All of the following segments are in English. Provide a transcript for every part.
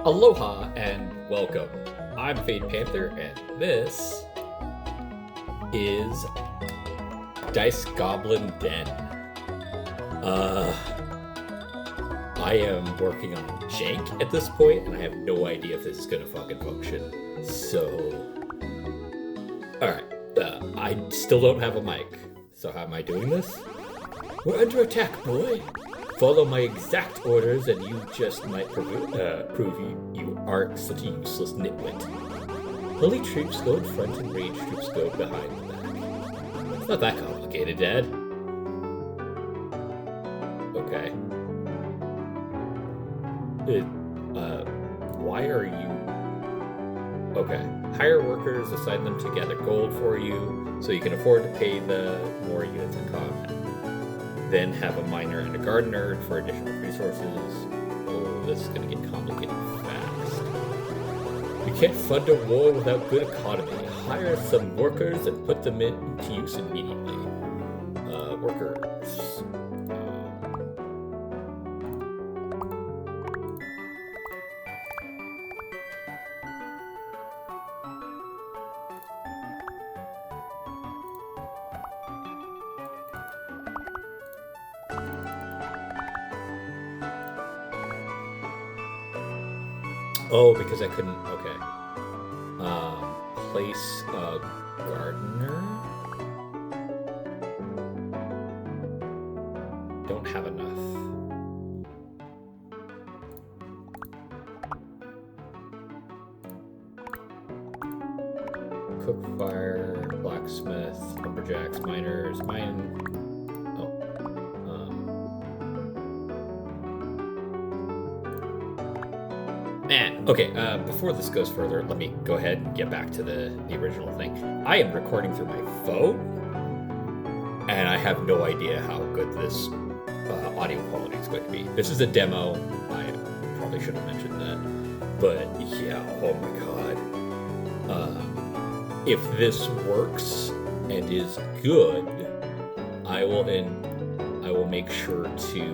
Aloha and welcome. I'm Panther, and this is Dice Goblin Den. I am working on Jank at this point, and I have no idea if this is gonna fucking function. So, alright, I still don't have a mic. So how am I doing this? We're under attack, boy! Follow my exact orders and you just might prove you aren't such a useless nitwit. Holy troops go in front and ranged troops go behind the back. It's not that complicated, Dad. Okay. Why are you... Okay. Hire workers, assign them to gather gold for you, so you can afford to pay the more units in combat. Then have a miner and a gardener for additional resources. Oh, this is going to get complicated fast. You can't fund a war without good economy. Hire some workers and put them into use immediately. Workers. Oh, because I couldn't... Okay. Place a gardener? Don't have enough. Cook, fire, blacksmith, lumberjacks, miners, mine... Man, okay, before this goes further, let me go ahead and get back to the original thing. I am recording through my phone, and I have no idea how good this audio quality is going to be. This is a demo. I probably should have mentioned that. But yeah, oh my god. If this works and is good, I will make sure to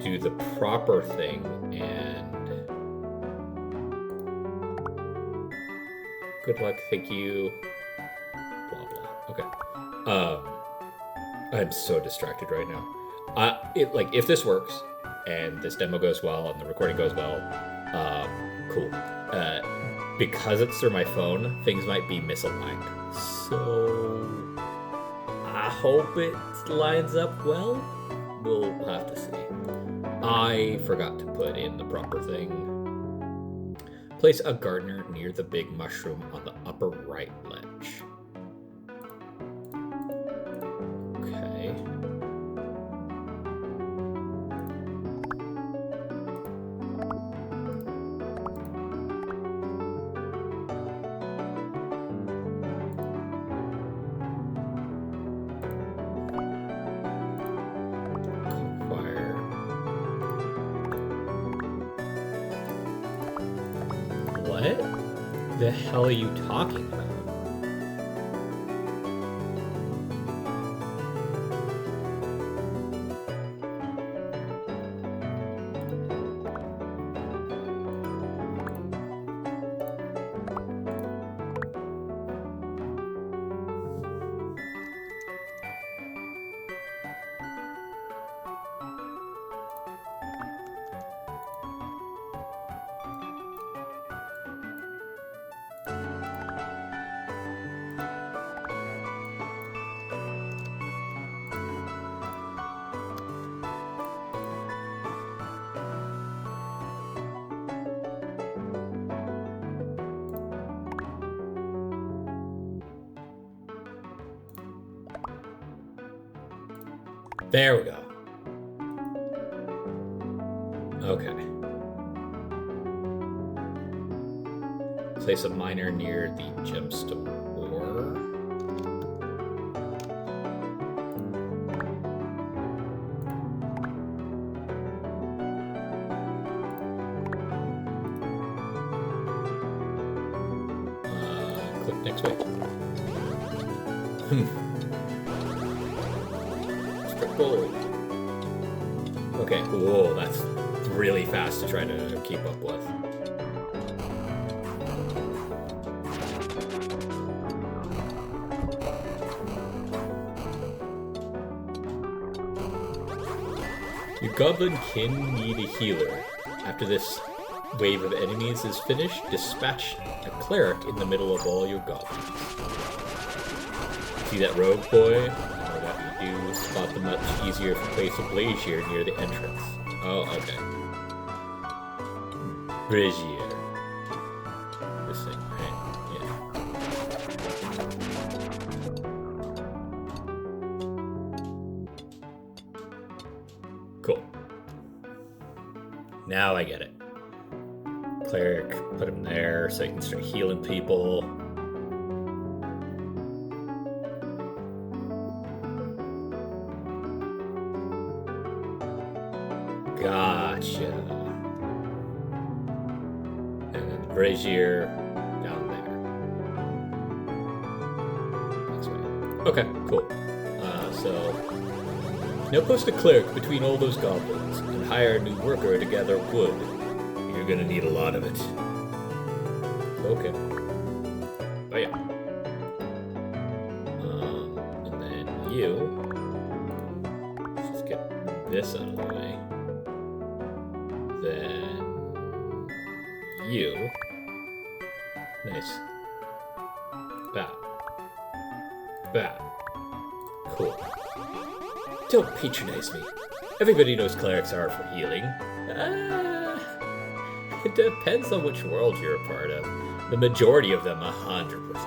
do the proper thing and good luck, thank you, blah, blah. Okay. I'm so distracted right now. If this works, and this demo goes well, and the recording goes well, cool. Because it's through my phone, things might be misaligned. So, I hope it lines up well. We'll have to see. I forgot to put in the proper thing. Place a gardener near the big mushroom on the upper right ledge. Okay. Fire. What the hell are you talking about? There we go. Okay. Place a miner near the gemstone ore. Click next week. Strip gold. Okay, whoa, that's really fast to try to keep up with. Your goblin kin need a healer. After this wave of enemies is finished, dispatch a cleric in the middle of all your goblins. See that rogue boy? I know that you do. Spot them much easier if you place a brazier near the entrance. Oh, okay. Brazier. This thing, right? Yeah. Cool. Now I get it. Cleric, put him there so he can start healing people. Gotcha. And then the brazier down there. That's right. Okay, cool. So now post a cleric between all those goblins and hire a new worker to gather wood. You're gonna need a lot of it. Okay. Oh yeah. And then you. Let's just get this out of the way. Then you. Nice. Bat. Bat. Cool. Don't patronize me. Everybody knows clerics are for healing. It depends on which world you're a part of. The majority of them, 100%.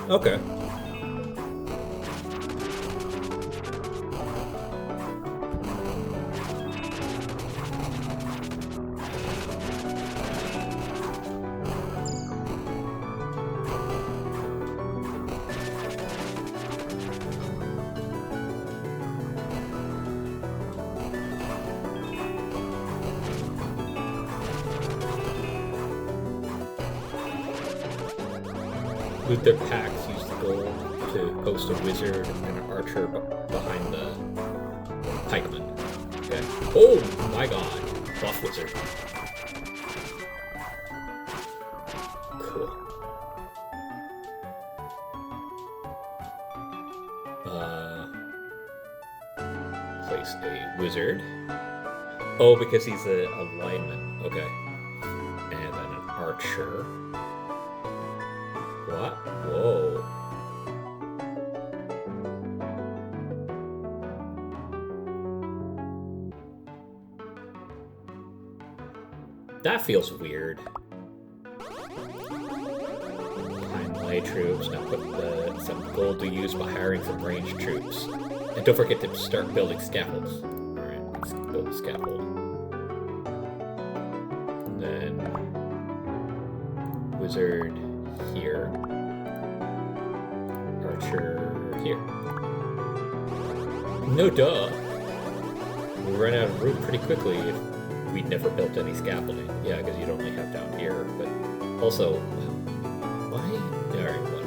Okay. Loot their packs, use the gold to post a wizard and an archer behind the pikeman. Okay. Oh my god. Buff wizard. Cool. Place a wizard. Oh, because he's a lineman. Okay. And then an archer. What? Whoa. That feels weird. Behind light troops. Now put some gold to use by hiring some ranged troops. And don't forget to start building scaffolds. Alright, let's build a scaffold. And then wizard here. Archer here. No duh. We run out of room pretty quickly if we never built any scaffolding. Yeah, because you'd only have down here. But also, why? Alright, whatever.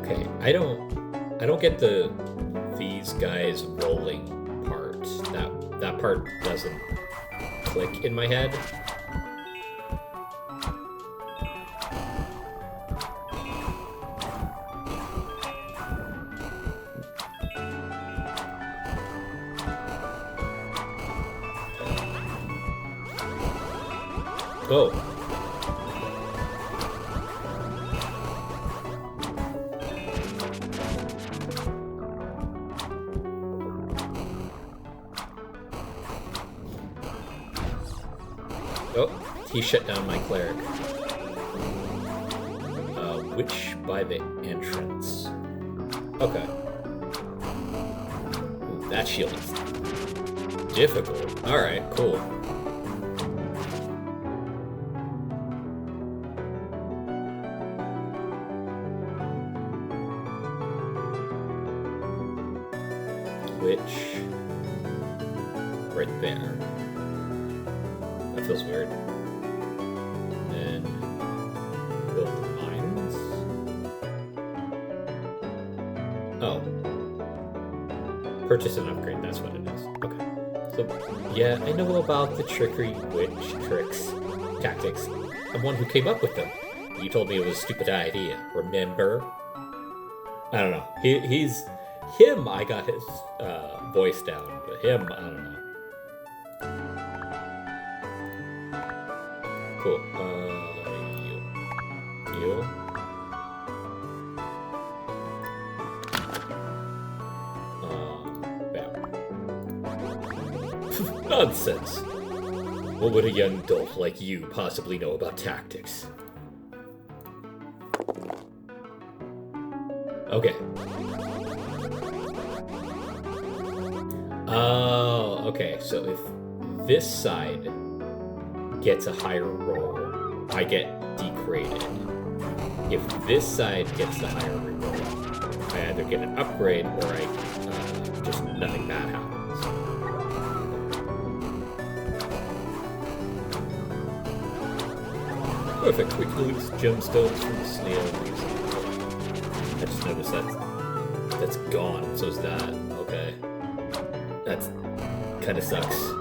Okay, I don't get these guys rolling part. That part doesn't click in my head. Oh. Oh, he shut down my cleric. Which by the entrance. Okay. Ooh, that shield is difficult. Alright, cool. That feels weird. And build mines? Oh. Purchase and upgrade, that's what it is. Okay. So, yeah, I know about the trickery, witch, tricks, tactics. I'm one who came up with them. You told me it was a stupid idea. Remember? I don't know. He's... Him, I got his voice down, but him, I don't know. Cool. You. Bam. Nonsense. What would a young dolt like you possibly know about tactics? Okay. Oh, okay. So if this side gets a higher roll, I get degraded. If this side gets the higher roll, I either get an upgrade or I just nothing bad happens. Perfect. We can lose gemstones from the snail. I just noticed that's gone. So is that. Okay. That's kind of sucks.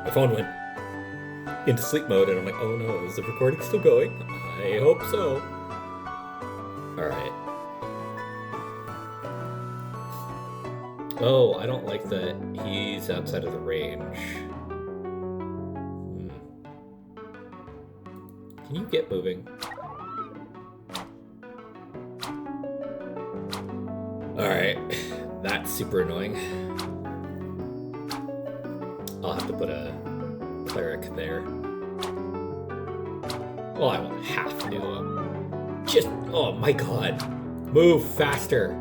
My phone went into sleep mode, and I'm like, oh no, is the recording still going? I hope so. Alright. Oh, I don't like that he's outside of the range. Can you get moving? Alright, that's super annoying. I'll have to put a cleric there. Well, I won't have to. Just, oh my god. Move faster.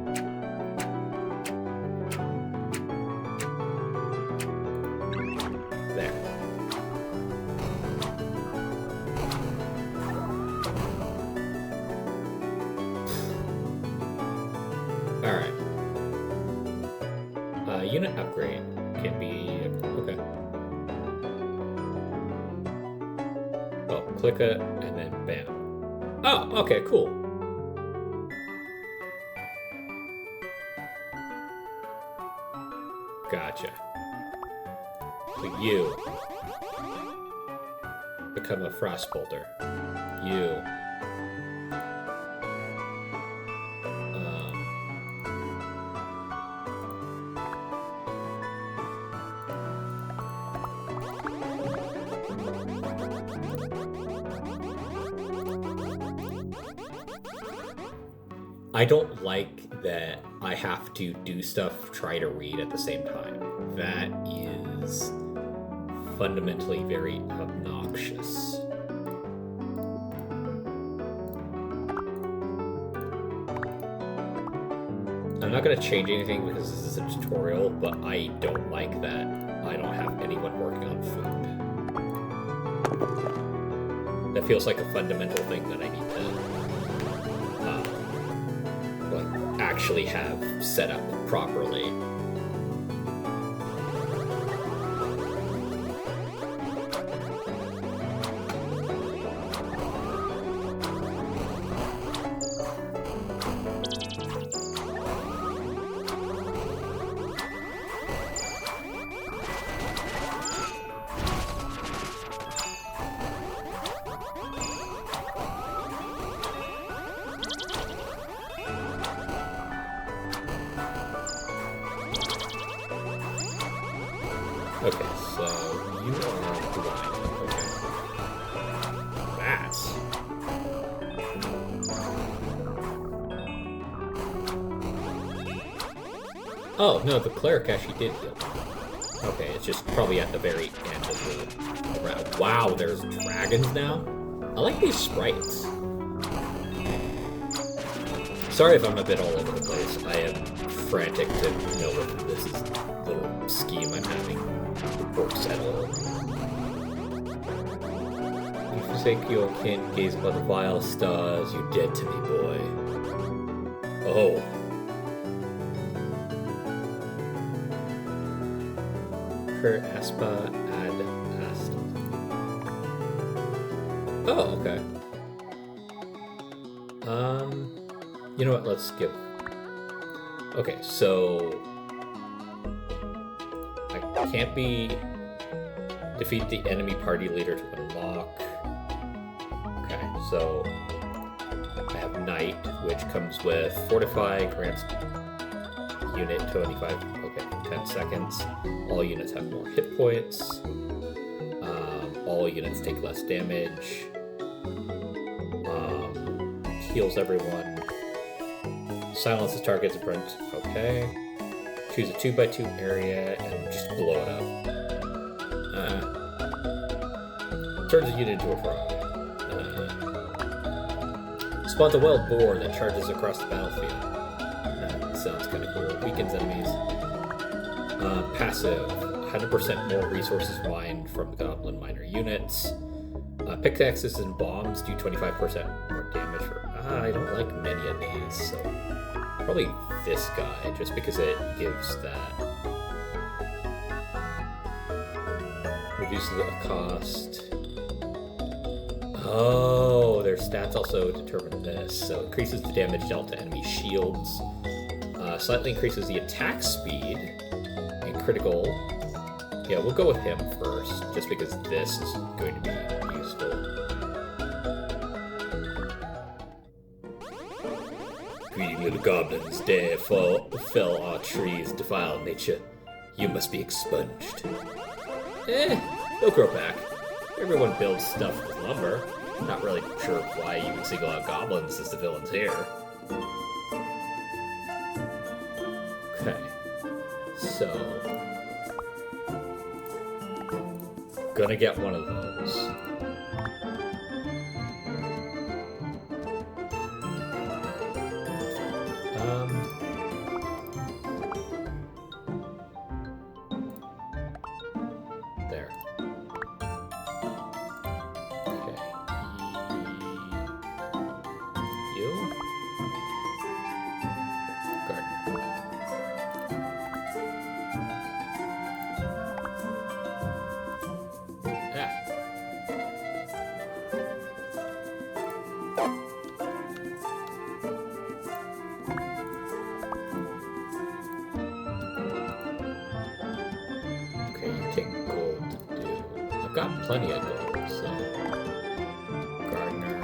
There. Alright. Unit upgrade can be... okay. Oh, click it, and then bam. Oh, okay, cool. Gotcha. So you become a frost boulder. You I don't like that I have to do stuff, try to read at the same time. That is fundamentally very obnoxious. I'm not going to change anything because this is a tutorial, but I don't like that I don't have anyone working on food. That feels like a fundamental thing that I need to actually have set up properly. Okay, so you are blind. Okay. Bats. Oh, no, the cleric actually did heal. Okay, it's just probably at the very end of the round. Wow, there's dragons now? I like these sprites. Sorry if I'm a bit all over the place. I am frantic to know whether this is little scheme I'm having works at all. You forsake your kin, gaze upon the vile stars, you dead to me, boy. Oh. Per aspa ad asta. Oh, okay. You know what, let's skip. Okay, so I can't defeat the enemy party leader to unlock. Okay, so I have Knight, which comes with Fortify, grants unit 25, okay, 10 seconds. All units have more hit points. All units take less damage. Heals everyone. Silences targets in front. Okay. Choose a 2x2 area and just blow it up. Turns a unit into a frog. Spawns a wild boar that charges across the battlefield. That sounds kind of cool. Weakens enemies. Passive. 100% more resources mined from Goblin miner units. Pickaxes and bombs do 25% more damage for... I don't like many of these, so... Probably this guy, just because it gives that... Reduces the cost... Oh, their stats also determine this. So increases the damage dealt to enemy shields. Slightly increases the attack speed. And critical... Yeah, we'll go with him first, just because this is going to be useful. Greedy little goblins, dare fell our trees, defile nature. You must be expunged. They'll grow back. Everyone builds stuff with lumber. I'm not really sure why you would single out goblins as the villains here. Okay. So... Gonna get one of those. There. Okay. You? Garden. Got plenty of gold, so Gardener,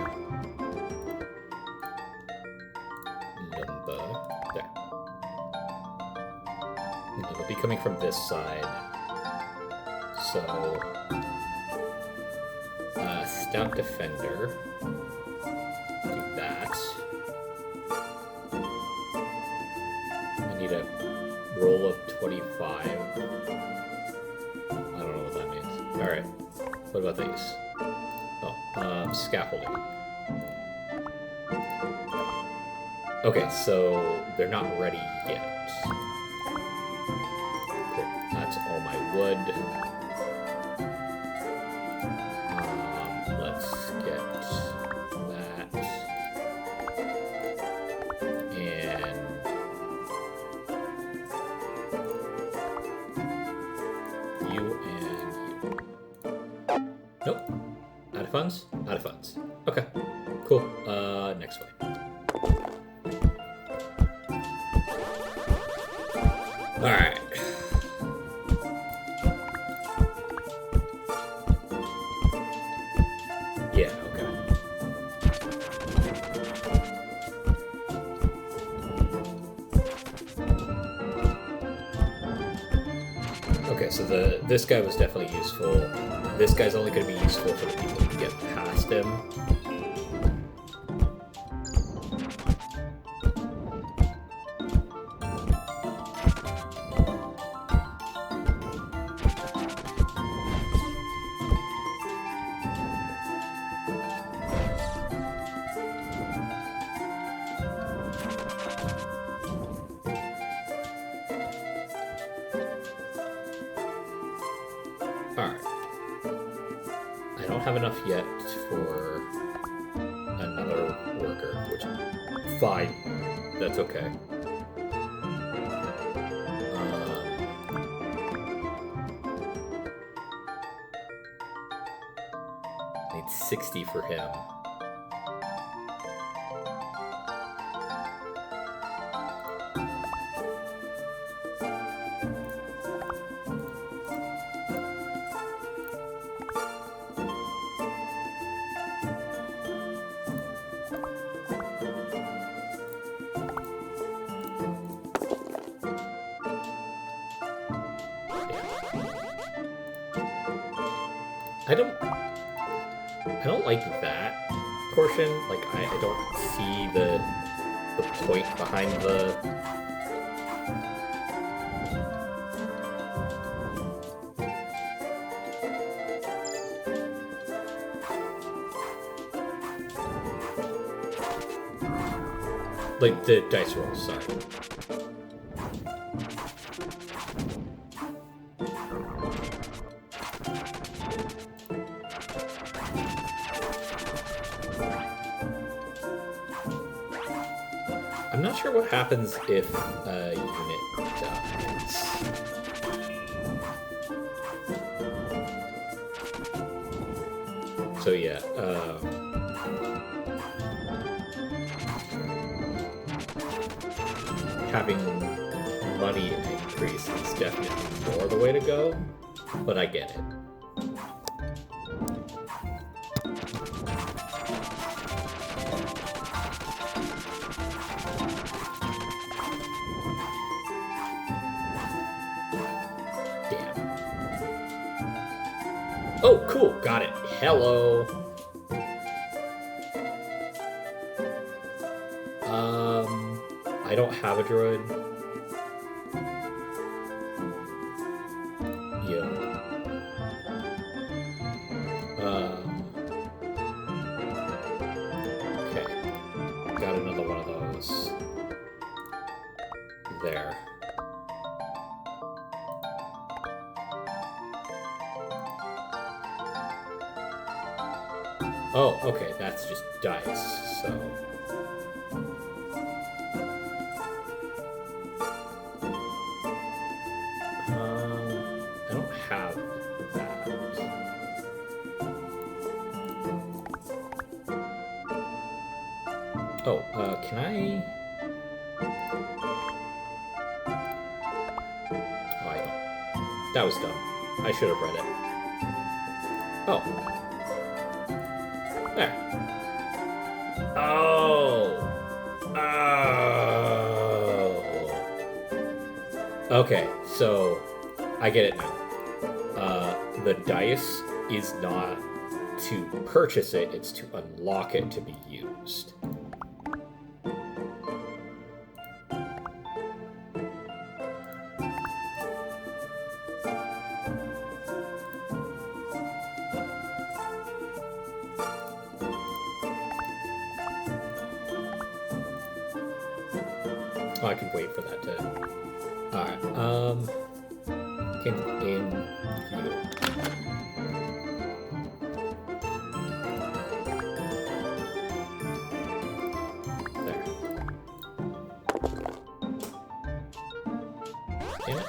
Lumber, there. And it'll be coming from this side, so Stout Defender, do that. I need a roll of 25. I don't know what that means. All right. What about these? Oh, scaffolding. Okay, so they're not ready yet. Cool. That's all my wood. Let's get that. And you and you. Nope. Out of funds? Out of funds. Okay. Cool. Next way. Alright. Yeah, okay. Okay, so this guy was definitely useful. This guy's only going to be useful for the people who get past him. don't have enough yet for another worker, which is fine. That's okay. Need 60 for him. I don't like that portion. Like, I don't see the point behind the... Like, the dice rolls, sorry. I'm not sure what happens if a unit dies. So yeah, having money increase is definitely more the way to go, but I get it. Oh, cool. Got it. Hello. I don't have a droid. Yeah. Okay. Got another one of those. There. Oh, okay, that's just dice, so... I don't have that. Oh, can I... Oh, I don't. That was dumb. I should have read it. Oh. There. Oh. Oh. Okay, so I get it now. The dice is not to purchase it, it's to unlock it to be used. Oh, I can wait for that to... Alright, in you. There. Damn it.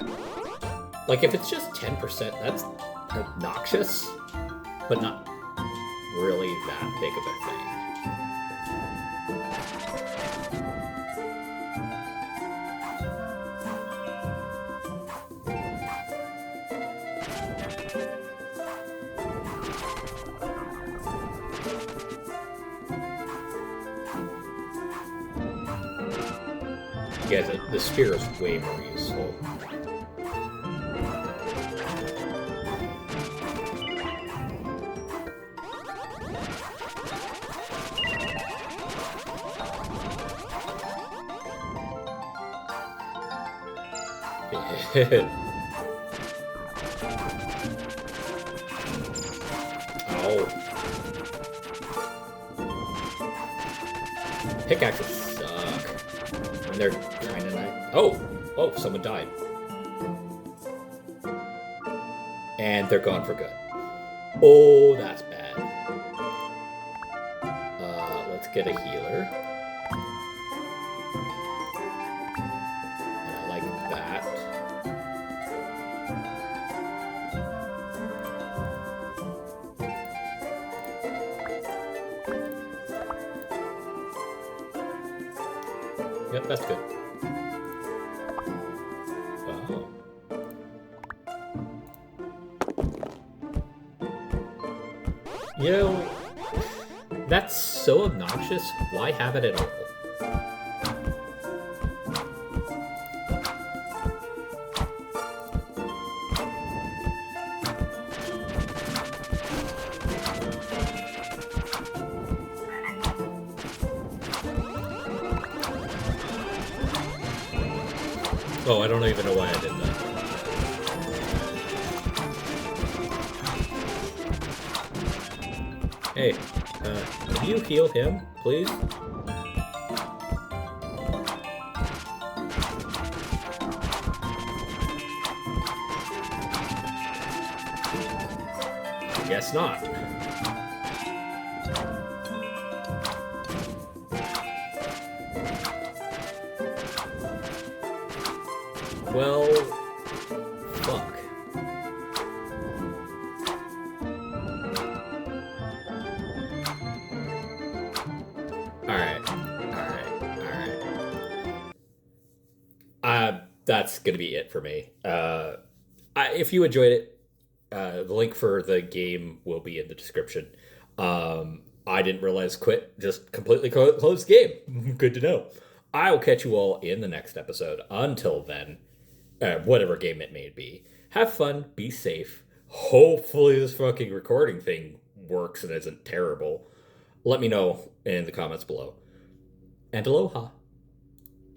Like, if it's just 10%, that's obnoxious, but not really that big of a thing. Yeah, the spear is way more useful. Oh. Pickaxes suck. And they're kind of nice. Oh! Oh, someone died. And they're gone for good. Oh, that's bad. get a healer. And I like that. Yep, that's good. Oh. You know, that's so obnoxious. Why have it at all? Oh, I don't even know why I did that. Hey, can you heal him, please? Guess not. Well, fuck. Alright. That's gonna be it for me. If you enjoyed it, the link for the game will be in the description. I didn't realize Quit just completely closed the game. Good to know. I will catch you all in the next episode. Until then, whatever game it may be, have fun, be safe. Hopefully this fucking recording thing works and isn't terrible. Let me know in the comments below. And aloha.